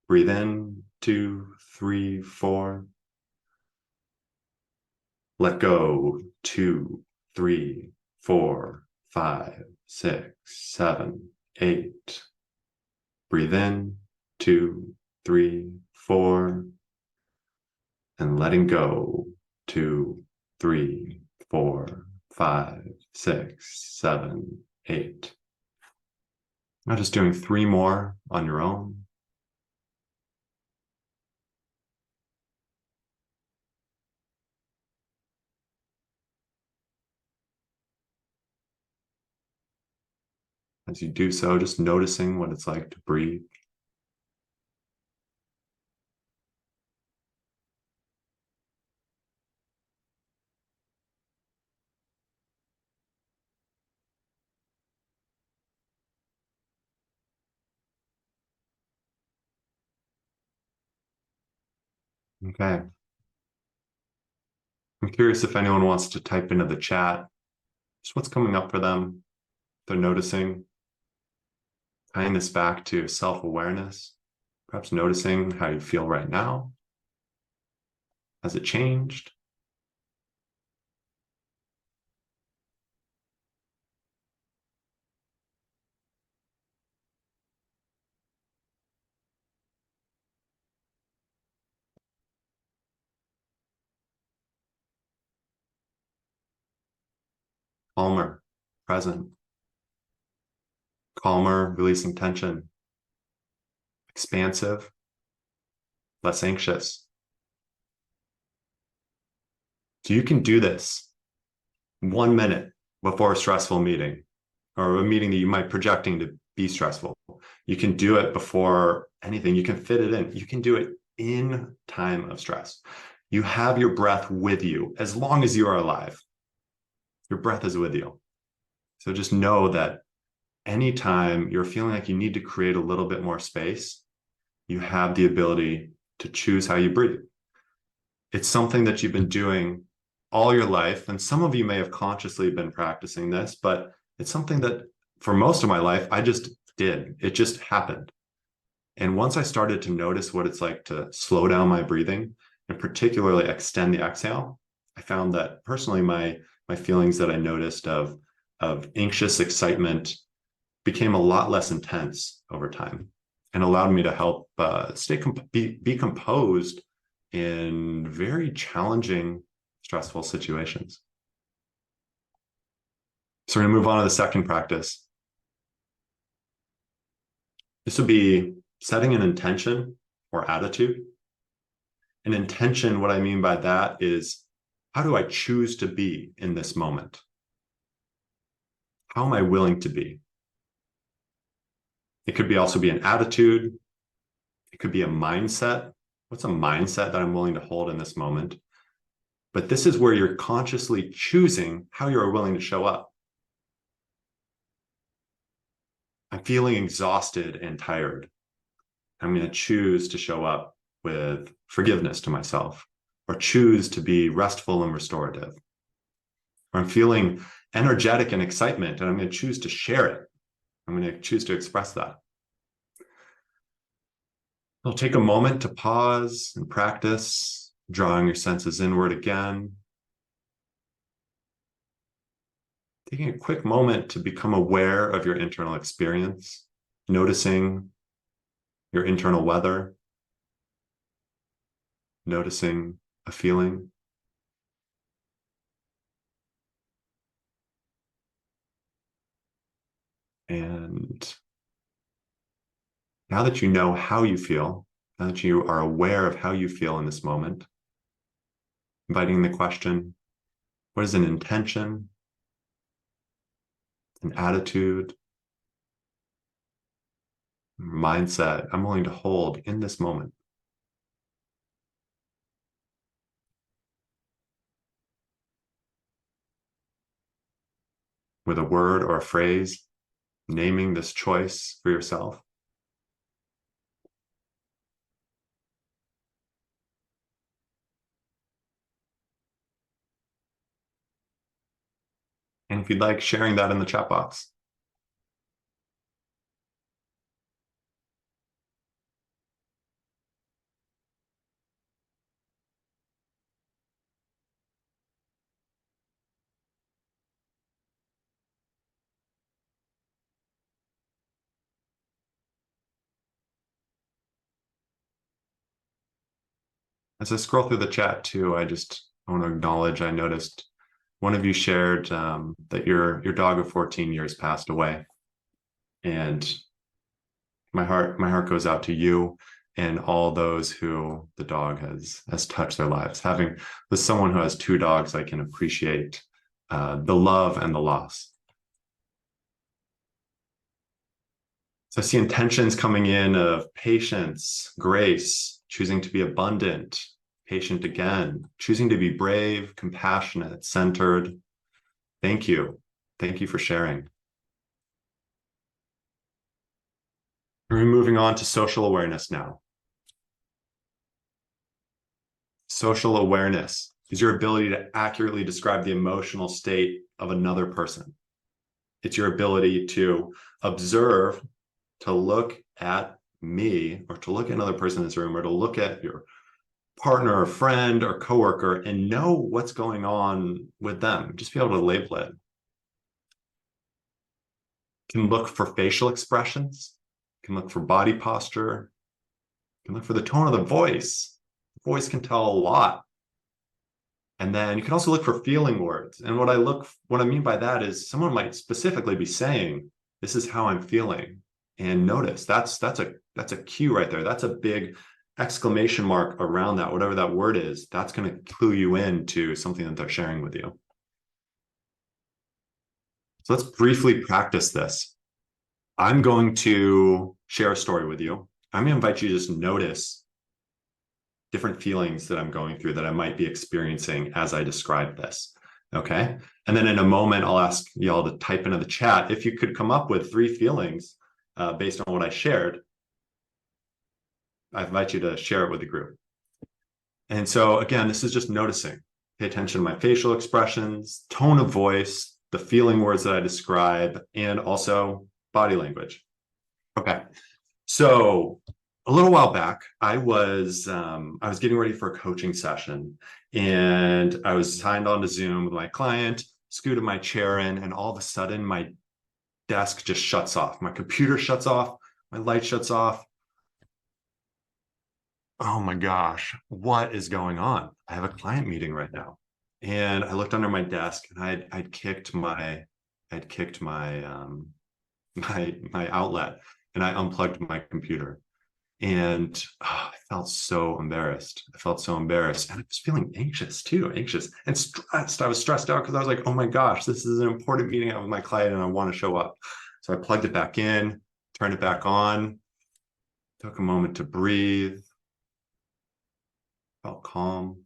breathe in, 2, 3, 4, let go, 2, 3, 4, 5, 6, 7, 8. Breathe in, 2, 3, 4. And letting go, 2, 3, 4, 5, 6, 7, 8. Now just doing 3 more on your own. As you do so, just noticing what it's like to breathe. Okay. I'm curious if anyone wants to type into the chat just what's coming up for them. They're noticing, tying this back to self-awareness, perhaps noticing how you feel right now. Has it changed? Calmer, present. Calmer, releasing tension. Expansive, less anxious. So you can do this 1 minute before a stressful meeting, or a meeting that you might be projecting to be stressful. You can do it before anything. You can fit it in. You can do it in time of stress. You have your breath with you as long as you are alive. Your breath is with you. So just know that anytime you're feeling like you need to create a little bit more space, you have the ability to choose how you breathe. It's something that you've been doing all your life, and some of you may have consciously been practicing this, but it's something that for most of my life, I just did. It just happened. And once I started to notice what it's like to slow down my breathing, and particularly extend the exhale, I found that personally my feelings that I noticed of anxious excitement became a lot less intense over time, and allowed me to help be composed in very challenging, stressful situations. So we're going to move on to the second practice. This would be setting an intention or attitude. An intention, what I mean by that is, how do I choose to be in this moment? How am I willing to be? It could also be an attitude. It could be a mindset. What's a mindset that I'm willing to hold in this moment? But this is where you're consciously choosing how you're willing to show up. I'm feeling exhausted and tired. I'm going to choose to show up with forgiveness to myself, or choose to be restful and restorative. Or I'm feeling energetic and excitement, and I'm going to choose to share it. I'm going to choose to express that. I'll take a moment to pause and practice, drawing your senses inward again. Taking a quick moment to become aware of your internal experience, noticing your internal weather, noticing a feeling. And now that you know how you feel, now that you are aware of how you feel in this moment, inviting the question, what is an intention, an attitude, mindset I'm willing to hold in this moment? With a word or a phrase, naming this choice for yourself. And if you'd like, sharing that in the chat box. As I scroll through the chat too, I want to acknowledge, I noticed one of you shared that your dog of 14 years passed away. And my heart goes out to you and all those who the dog has touched their lives. Having with someone who has 2 dogs, I can appreciate the love and the loss. So I see intentions coming in of patience, grace, choosing to be abundant, patient again, choosing to be brave, compassionate, centered. Thank you. Thank you for sharing. We're moving on to social awareness now. Social awareness is your ability to accurately describe the emotional state of another person. It's your ability to observe, to look at me, or to look at another person in this room, or to look at your partner or friend or coworker and know what's going on with them. Just be able to label it. Can look for facial expressions, can look for body posture, can look for the tone of the voice. The voice can tell a lot. And then you can also look for feeling words. And what I mean by that is someone might specifically be saying, this is how I'm feeling. And notice that's a cue right there. That's a big exclamation mark around that, whatever that word is. That's going to clue you into something that they're sharing with you. So let's briefly practice this. I'm going to share a story with you. I'm going to invite you to just notice different feelings that I'm going through that I might be experiencing as I describe this. Okay. And then in a moment, I'll ask y'all to type into the chat if you could come up with 3 feelings based on what I shared. I invite you to share it with the group. And so again, this is just noticing. Pay attention to my facial expressions, tone of voice, the feeling words that I describe, and also body language. Okay. So a little while back, I was getting ready for a coaching session, and I was signed on to Zoom with my client, scooted my chair in, and all of a sudden my desk just shuts off. My computer shuts off, my light shuts off. Oh my gosh, what is going on? I have a client meeting right now. And I looked under my desk, and I'd kicked my my outlet, and I unplugged my computer. And I felt so embarrassed. I felt so embarrassed. And I was feeling anxious too, anxious and stressed. I was stressed out because I was like, oh my gosh, this is an important meeting with my client and I want to show up. So I plugged it back in, turned it back on, took a moment to breathe, felt calm.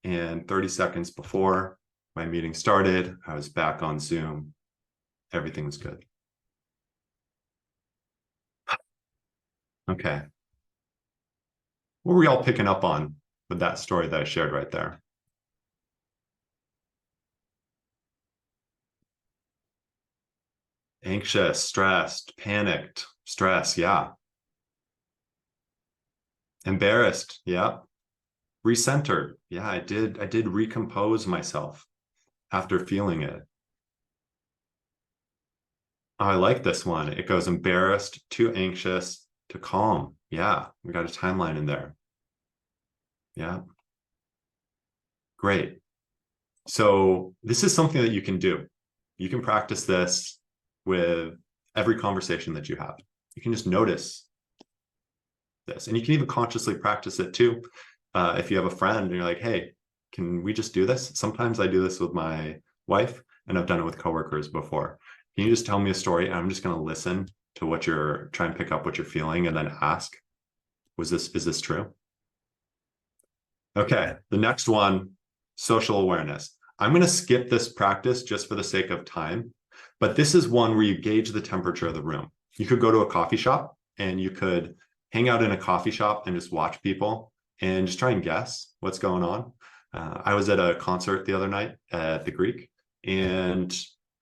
And 30 seconds before my meeting started, I was back on Zoom. Everything was good. Okay. What were we all picking up on with that story that I shared right there? Anxious, stressed, panicked, stress. Yeah. Embarrassed. Yeah. Recentered. Yeah, I did recompose myself after feeling it. Oh, I like this one. It goes embarrassed to anxious to calm. Yeah, we got a timeline in there. Yeah. Great. So this is something that you can do. You can practice this with every conversation that you have. You can just notice this, and you can even consciously practice it too. If you have a friend and you're like, hey, can we just do this? Sometimes I do this with my wife, and I've done it with coworkers before. Can you just tell me a story? And I'm just going to listen to what you're trying to pick up what you're feeling and then ask, is this true? Okay, the next one, social awareness. I'm going to skip this practice just for the sake of time, but this is one where you gauge the temperature of the room. You could go to a coffee shop and you could hang out in a coffee shop and just watch people and just try and guess what's going on. I was at a concert the other night at the Greek, and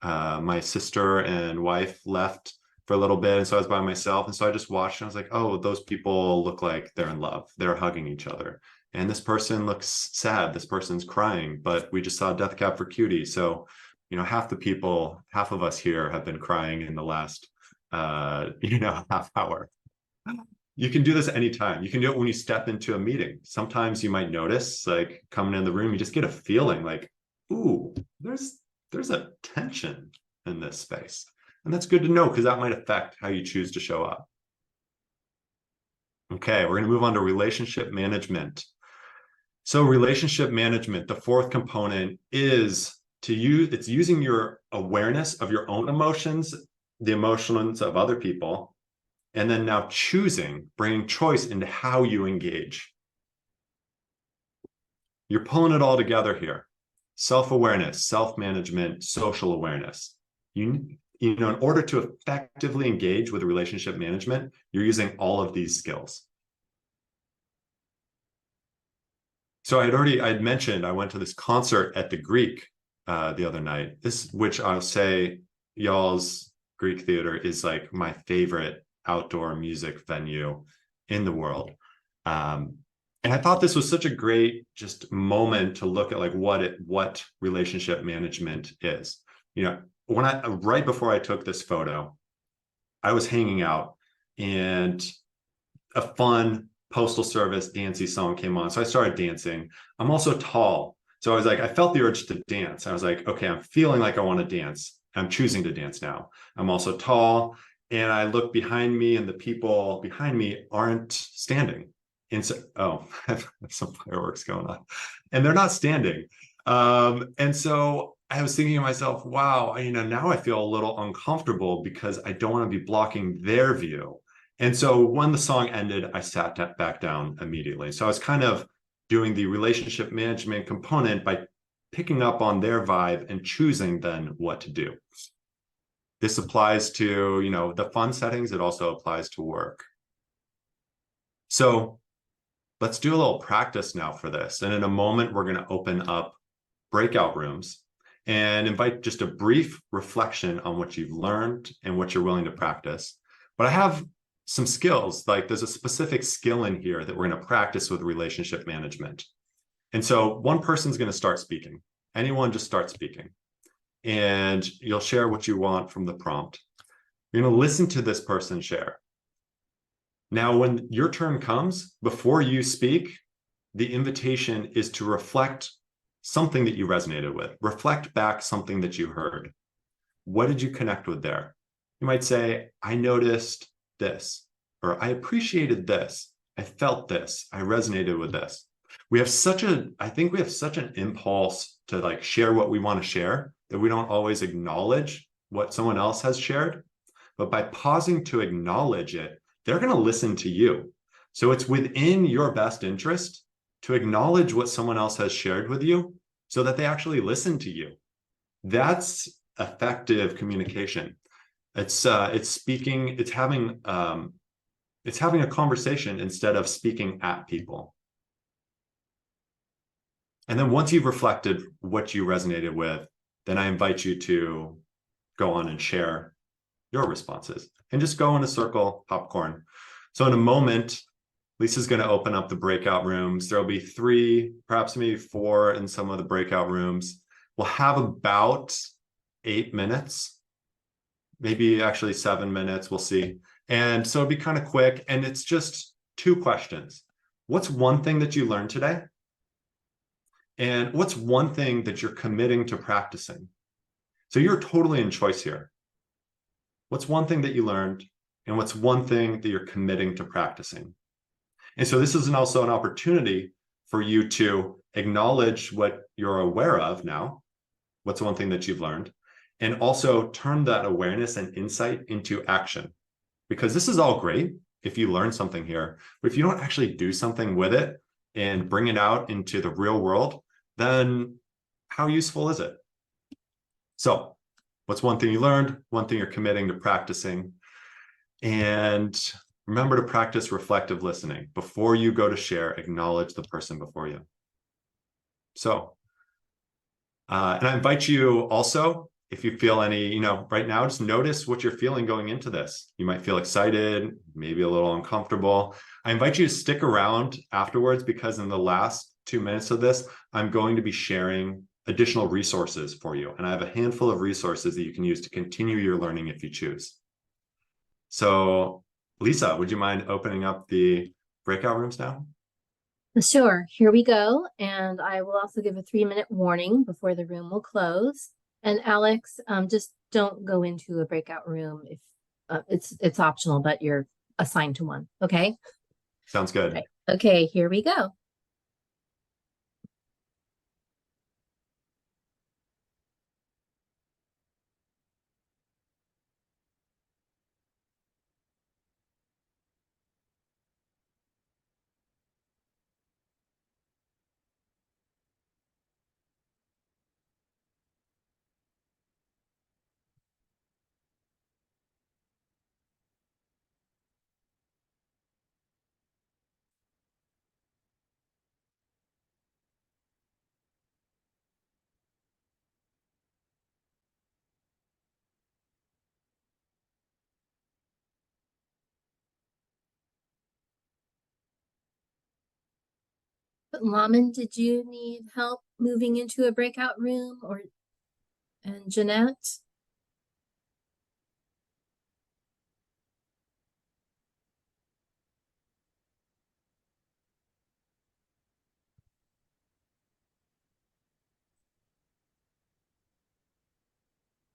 my sister and wife left for a little bit, and so I was by myself, and so I just watched and I was like, oh, those people look like they're in love, they're hugging each other, and this person looks sad, this person's crying, but we just saw Death Cab for Cutie, so half of us here have been crying in the last half hour. You can do this anytime. You can do it when you step into a meeting. Sometimes you might notice, like coming in the room, you just get a feeling like, ooh, there's a tension in this space. And that's good to know, because that might affect how you choose to show up. Okay, we're going to move on to relationship management. So relationship management, the fourth component is it's using your awareness of your own emotions, the emotions of other people, and then now bringing choice into how you engage. You're pulling it all together here. Self-awareness, self-management, social awareness. In order to effectively engage with relationship management, you're using all of these skills. So I'd mentioned I went to this concert at the Greek the other night. Which I'll say, y'all's Greek theater is like my favorite outdoor music venue in the world. And I thought this was such a great just moment to look at like what relationship management is. Right before I took this photo, I was hanging out and a fun Postal Service dancey song came on. So I started dancing. I'm also tall. So I felt the urge to dance. I was like, okay, I'm feeling like I want to dance. I'm choosing to dance now. I'm also tall. And I look behind me, and the people behind me aren't standing. And so, I have some fireworks going on, and they're not standing. And so I was thinking to myself, wow, now I feel a little uncomfortable because I don't want to be blocking their view. And so when the song ended, I sat back down immediately. So I was kind of doing the relationship management component by picking up on their vibe and choosing then what to do. This applies to, the fun settings. It also applies to work. So let's do a little practice now for this. And in a moment, we're going to open up breakout rooms and invite just a brief reflection on what you've learned and what you're willing to practice. But I have some skills, like there's a specific skill in here that we're going to practice with relationship management. And so one person's going to start speaking. Anyone just start speaking. And you'll share what you want from the prompt. You're going to listen to this person share. Now, when your turn comes, before you speak, the invitation is to reflect something that you resonated with. Reflect back something that you heard. What did you connect with there? You might say, I noticed this, or I appreciated this. I felt this. I resonated with this. I think we have such an impulse to share what we want to share that we don't always acknowledge what someone else has shared. But by pausing to acknowledge it, they're going to listen to you. So it's within your best interest to acknowledge what someone else has shared with you so that they actually listen to you. That's effective communication. It's speaking, it's having It's having a conversation instead of speaking at people. And then once you've reflected what you resonated with, then I invite you to go on and share your responses and just go in a circle, popcorn. So in a moment, Lisa's going to open up the breakout rooms. There'll be 3, perhaps maybe 4 in some of the breakout rooms. We'll have about 8 minutes, maybe actually 7 minutes. We'll see. And so it'll be kind of quick. And it's just 2 questions. What's one thing that you learned today? And what's one thing that you're committing to practicing? So you're totally in choice here. What's one thing that you learned? And what's one thing that you're committing to practicing? And so this is also an opportunity for you to acknowledge what you're aware of now. What's one thing that you've learned? And also turn that awareness and insight into action. Because this is all great if you learn something here, but if you don't actually do something with it and bring it out into the real world, then how useful is it? So what's one thing you learned? One thing you're committing to practicing? And remember to practice reflective listening. Before you go to share, acknowledge the person before you. So, and I invite you also, if you feel any, right now, just notice what you're feeling going into this. You might feel excited, maybe a little uncomfortable. I invite you to stick around afterwards, because in the last 2 minutes of this, I'm going to be sharing additional resources for you. And I have a handful of resources that you can use to continue your learning if you choose. So Lisa, would you mind opening up the breakout rooms now? Sure, here we go. And I will also give a 3-minute warning before the room will close. And Alex, just don't go into a breakout room if it's optional, but you're assigned to one. Okay. Sounds good. Right. Okay, here we go. But Laman, did you need help moving into a breakout room, and Jeanette?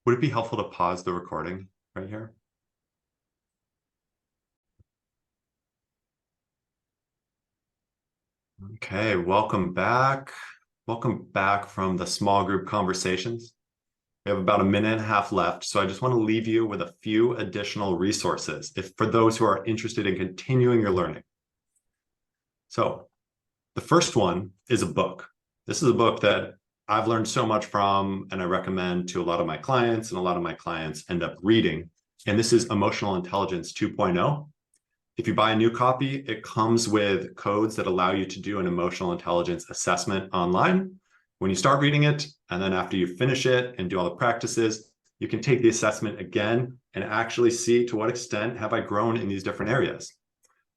Would it be helpful to pause the recording right here? Okay, welcome back. Welcome back from the small group conversations. We have about 1.5 minutes left, so I just want to leave you with a few additional resources for those who are interested in continuing your learning. So the first one is a book. This is a book that I've learned so much from, and I recommend to a lot of my clients, and a lot of my clients end up reading. And this is Emotional Intelligence 2.0. If you buy a new copy, it comes with codes that allow you to do an emotional intelligence assessment online. When you start reading it, and then after you finish it and do all the practices, you can take the assessment again and actually see to what extent have I grown in these different areas.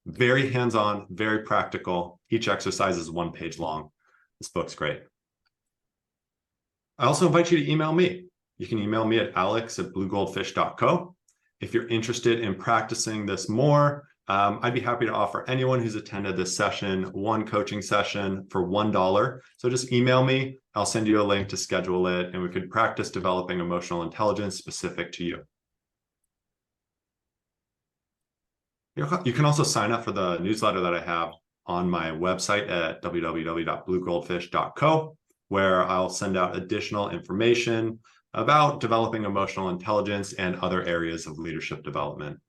Very hands-on, very practical. Each exercise is 1 page long. This book's great. I also invite you to email me. You can email me at alex@bluegoldfish.co. If you're interested in practicing this more, I'd be happy to offer anyone who's attended this session 1 coaching session for $1. So just email me. I'll send you a link to schedule it, and we could practice developing emotional intelligence specific to you. You can also sign up for the newsletter that I have on my website at www.bluegoldfish.co, where I'll send out additional information about developing emotional intelligence and other areas of leadership development.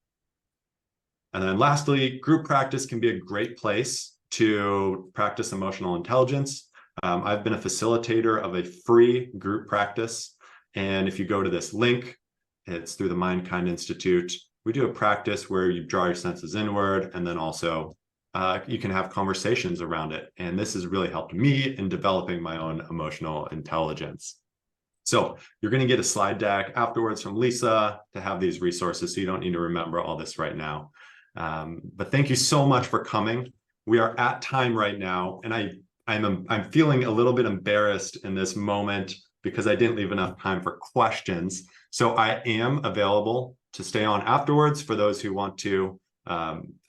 And then lastly, group practice can be a great place to practice emotional intelligence. I've been a facilitator of a free group practice. And if you go to this link, it's through the Mind Kind Institute. we do a practice where you draw your senses inward, and then also you can have conversations around it. And this has really helped me in developing my own emotional intelligence. So you're going to get a slide deck afterwards from Lisa to have these resources, so you don't need to remember all this right now. But thank you so much for coming. We are at time right now, and I'm feeling a little bit embarrassed in this moment because I didn't leave enough time for questions. So I am available to stay on afterwards for those who want to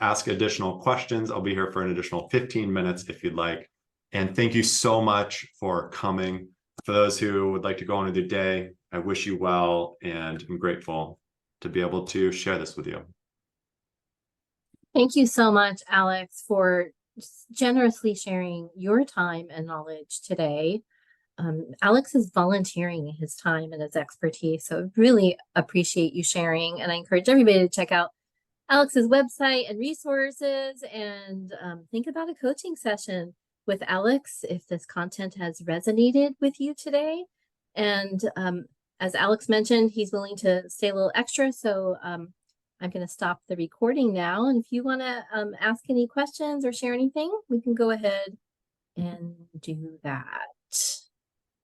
ask additional questions. I'll be here for an additional 15 minutes if you'd like. And thank you so much for coming. For those who would like to go on with their day, I wish you well, and I'm grateful to be able to share this with you. Thank you so much, Alex, for generously sharing your time and knowledge today. Alex is volunteering his time and his expertise, so really appreciate you sharing. And I encourage everybody to check out Alex's website and resources, and think about a coaching session with Alex if this content has resonated with you today. And as Alex mentioned, he's willing to stay a little extra, so I'm going to stop the recording now. And if you want to ask any questions or share anything, we can go ahead and do that.